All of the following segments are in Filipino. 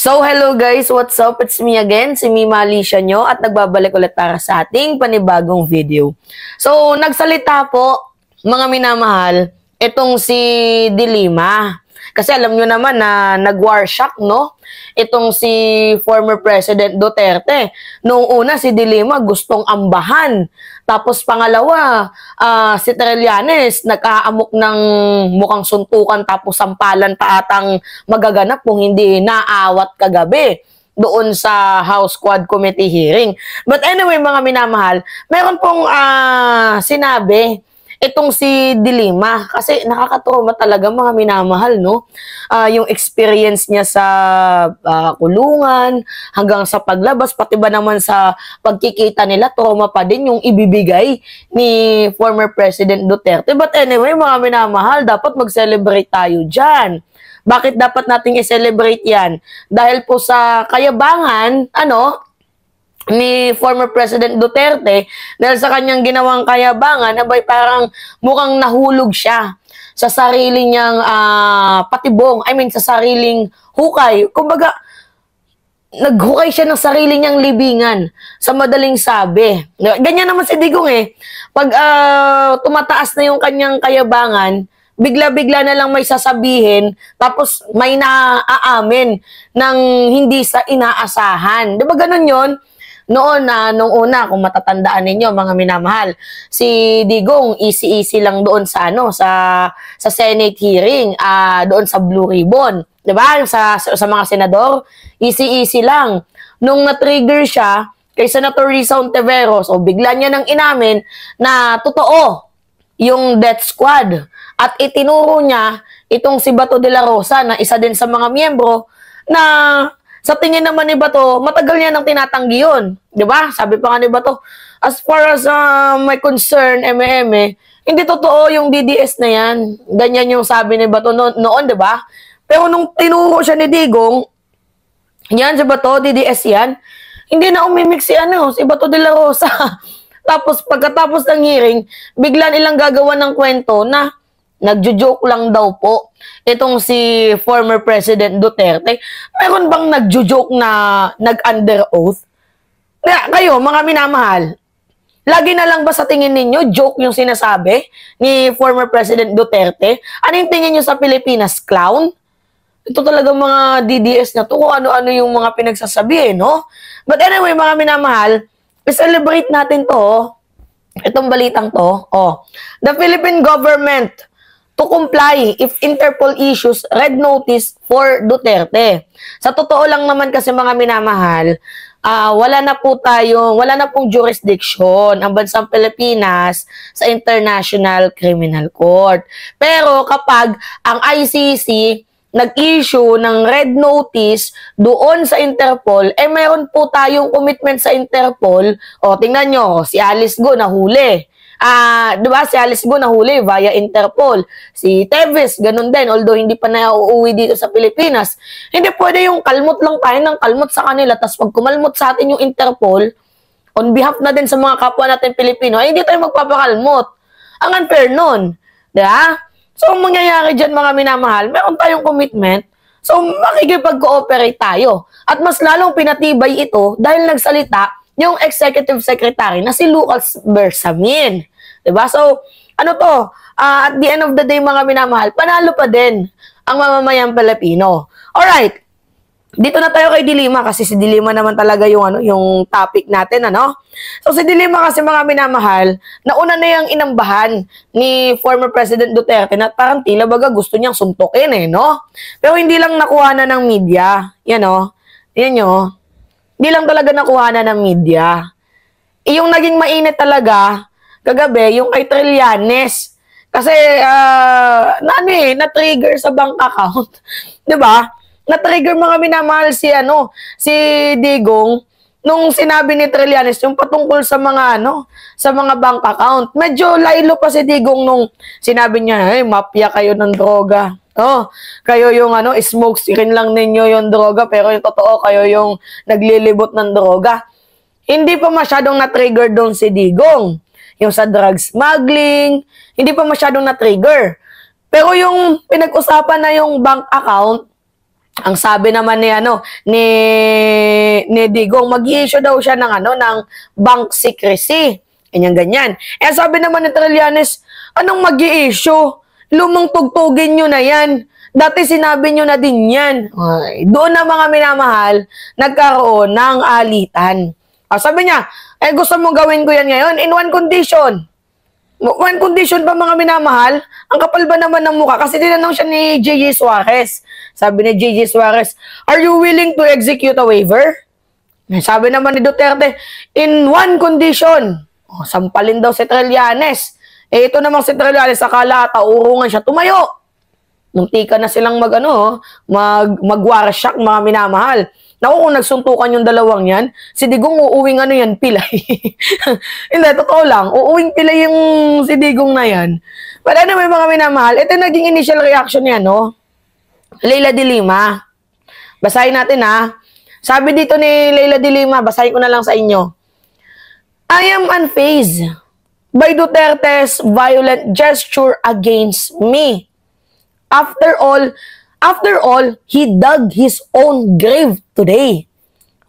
So, hello guys, what's up? It's me again, si Mima Alicia nyo, at nagbabalik ulit para sa ating panibagong video. So, nagsalita po, mga minamahal, itong si Dilima. Kasi alam nyo naman na nag-war shock, no? Itong si former President Duterte. Noong una, si Dilima gustong ambahan. Tapos pangalawa, si Trillanes nag-aamok ng mukhang suntukan tapos sampalan pa atang magaganap kung hindi naawat kagabi doon sa House Quad Committee hearing. But anyway, mga minamahal, meron pong sinabi itong si Dilima, kasi nakakatrauma talaga mga minamahal, no? Yung experience niya sa kulungan, hanggang sa paglabas, pati ba naman sa pagkikita nila, trauma pa din yung ibibigay ni former President Duterte. But anyway, mga minamahal, dapat mag-celebrate tayo dyan. Bakit dapat nating i-celebrate yan? Dahil po sa kayabangan, ni former President Duterte, dahil sa kanyang ginawang kayabangan, abay parang mukhang nahulog siya sa sarili niyang patibong, sa sariling hukay. Kumbaga, naghukay siya ng sarili niyang libingan, sa madaling sabi. Ganyan naman si Digong Pag tumataas na yung kanyang kayabangan, bigla-bigla na lang may sasabihin, tapos may naaamin ng hindi sa inaasahan. Di ba ganun yun? Noon nung una, kung matatandaan ninyo mga minamahal, si Digong easy-easy lang doon sa sa Senate hearing, doon sa Blue Ribbon, 'di ba? Sa mga senador, easy-easy lang. Nung na-trigger siya kay Senator Risa Ontiveros, bigla niya nang inamin na totoo yung death squad at itinuro niya itong si Bato de la Rosa na isa din sa mga miyembro na sa tingin naman ni Bato, matagal niya nang tinatanggi yun. Diba? Sabi pa nga ni Bato, as far as my concern, hindi totoo yung DDS na yan. Ganyan yung sabi ni Bato noon, diba? Pero nung tinuro siya ni Digong, yan si Bato, DDS yan, hindi na umimik si Bato de la Rosa. Tapos pagkatapos ng hearing, bigla nilang gagawa ng kwento na nagjo-joke lang daw po itong si former President Duterte. Meron bang nagjo-joke na nag-under oath? Kaya kayo, mga minamahal, lagi na lang ba sa tingin ninyo joke yung sinasabi ni former President Duterte? Ano yung tingin nyo sa Pilipinas? Clown? Ito talaga mga DDS na to, kung ano-ano yung mga pinagsasabihin, no? But anyway, mga minamahal, i-celebrate natin to, itong balitang to. The Philippine government to comply if Interpol issues red notice for Duterte. Sa totoo lang naman kasi mga minamahal, wala na pong jurisdiction ang bansang Pilipinas sa International Criminal Court. Pero kapag ang ICC nag-issue ng red notice doon sa Interpol, meron po tayong commitment sa Interpol. Tingnan nyo, si Alice Go nahuli. Diba, si Alice Go nahuli via Interpol. Si Teves, ganun din. Although hindi pa na uuwi dito sa Pilipinas. Hindi pwede yung kalmot lang tayo ng kalmot sa kanila. Tapos pag kumalmot sa atin yung Interpol, on behalf na din sa mga kapwa natin Pilipino, hindi tayo magpapakalmot. Ang unfair nun. Diba? So, ang mangyayari dyan mga minamahal, meron tayong commitment. So, makikipag-cooperate tayo. At mas lalong pinatibay ito dahil nagsalita yung Executive Secretary na si Lucas Bersamin. Diba? So, at the end of the day mga minamahal, panalo pa din ang mamamayang Pilipino. Alright, dito na tayo kay Dilima kasi si Dilima naman talaga yung topic natin, So, si Dilima kasi mga minamahal, nauna na yung inambahan ni former President Duterte na parang tila baga gusto niyang suntukin, no? Pero hindi lang nakuha na ng media. Yan nyo. Hindi lang talaga nakuha na ng media. Yung naging mainit talaga, kagabi, yung kay Trillanes. Kasi, na-trigger sa bank account. Diba? Na-trigger mga minamahal si Digong, nung sinabi ni Trillanes, yung patungkol sa mga, sa mga bank account. Medyo laylo pa si Digong nung sinabi niya, mafia kayo ng droga. Kayo yung smoke screen lang ninyo yung droga, pero yung totoo kayo yung naglilibot ng droga. Hindi pa masyadong na-trigger doon si Digong. Yung sa drug smuggling, hindi pa masyadong na-trigger. Pero yung pinag-usapan na yung bank account, Ang sabi naman ni Digong, mag-i-issue daw siya ng bank secrecy. Ganyan. Eh sabi naman ni Trillanes, anong mag-i-issue? Lumang tugtugin nyo na yan. Dati sinabi nyo na din yan. Ay, doon na mga minamahal, nagkaroon ng alitan. Sabi niya, gusto mo gawin ko yan ngayon in one condition. One condition pa mga minamahal, ang kapal ba naman ng mukha? Kasi tinanong siya ni J.J. Suarez. Sabi ni J.J. Suarez, are you willing to execute a waiver? Sabi naman ni Duterte, in one condition. Sampalin daw si Trillanes. Ito namang si Trillanes, akala taurungan siya, tumayo. Muntika na silang mag-warsyak mga minamahal. Naku, kung nagsuntukan yung dalawang yan, si Digong uuwing pilay. Hindi, totoo lang. Uuwing pilay yung si Digong na yan. But anyway, mga minamahal, ito naging initial reaction niya, Leila de Lima. Basahin natin, Sabi dito ni Leila de Lima, basahin ko na lang sa inyo. I am unfazed by Duterte's violent gesture against me. After all, he dug his own grave today.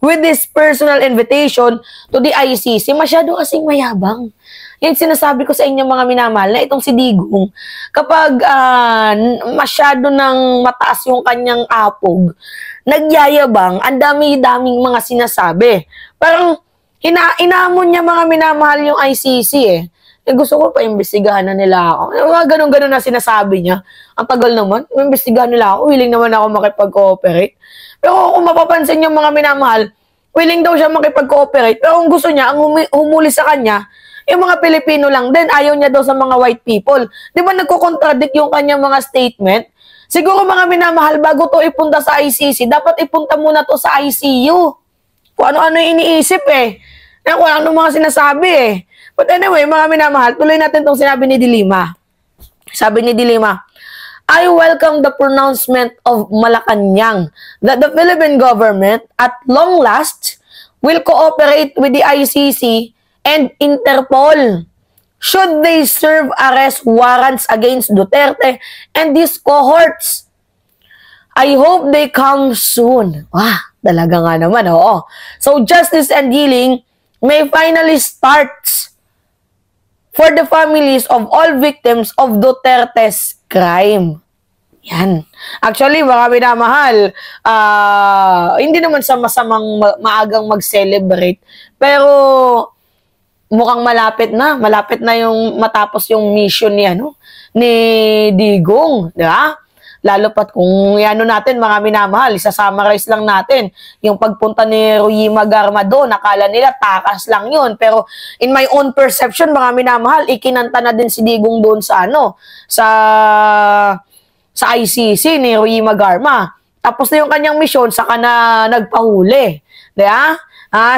With this personal invitation to the ICC, masyado kasing mayabang. Yan sinasabi ko sa inyo mga minamahal na itong si Digong, kapag masyado nang mataas yung kanyang apog, nagyayabang, ang dami-daming mga sinasabi. Parang inaamon niya mga minamahal yung ICC gusto ko pa imbestigahan na nila ako. Mga ganun-ganun na sinasabi niya. Ang tagal naman, imbestigahan nila ako. Willing naman ako makipag-cooperate. Pero kung mapapansin yung mga minamahal, willing daw siya makipag-cooperate. Pero kung gusto niya, ang humuli sa kanya, yung mga Pilipino lang din. Ayaw niya daw sa mga white people. Di ba nagko-contradict yung kanyang mga statement? Siguro mga minamahal, bago to ipunta sa ICC, dapat ipunta muna to sa ICU. Kung ano-ano yung iniisip kung ano mga sinasabi But anyway, mga minamahal, tuloy natin itong sinabi ni De Lima. Sabi ni De Lima, I welcome the pronouncement of Malacanang that the Philippine government at long last will cooperate with the ICC and Interpol should they serve arrest warrants against Duterte and these cohorts. I hope they come soon. Talaga nga naman, So justice and healing may finally start for the families of all victims of Duterte's crime. Yan. Actually, mga minamahal, hindi naman sa masamang maagang mag-celebrate, pero mukhang malapit na. Malapit na yung matapos yung mission ni Digong. Diba? Lalo pat kung natin, mga minamahal, isa-summarize lang natin. Yung pagpunta ni Royima Garma doon, nakala nila takas lang yun. Pero in my own perception, mga minamahal, ikinanta na din si Digong doon sa sa ICC ni Royima Garma. Tapos na yung kanyang mission, saka na nagpahuli. Diba?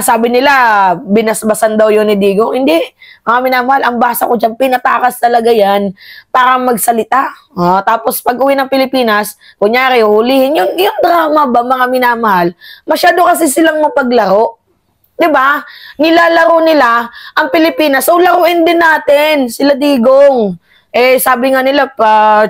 Sabi nila, binasbasan daw yun ni Digong. Hindi. Mga minamahal, ang basa ko dyan, pinatakas talaga yan para magsalita. Tapos pag uwi ng Pilipinas, kunyari, hulihin. Yung drama ba, mga minamahal, masyado kasi silang mapaglaro. Diba? Nilalaro nila ang Pilipinas. So, laruin din natin sila Digong. Sabi nga nila,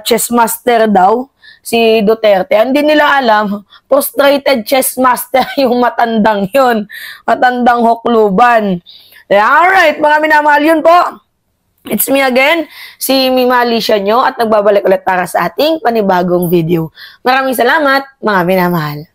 chess master daw si Duterte. Hindi nila alam, frustrated chess master yung matandang yun. Matandang hukluban. Alright, mga minamahal, yun po. It's me again, si Mima Alicia nyo, at nagbabalik ulit para sa ating panibagong video. Maraming salamat, mga minamahal.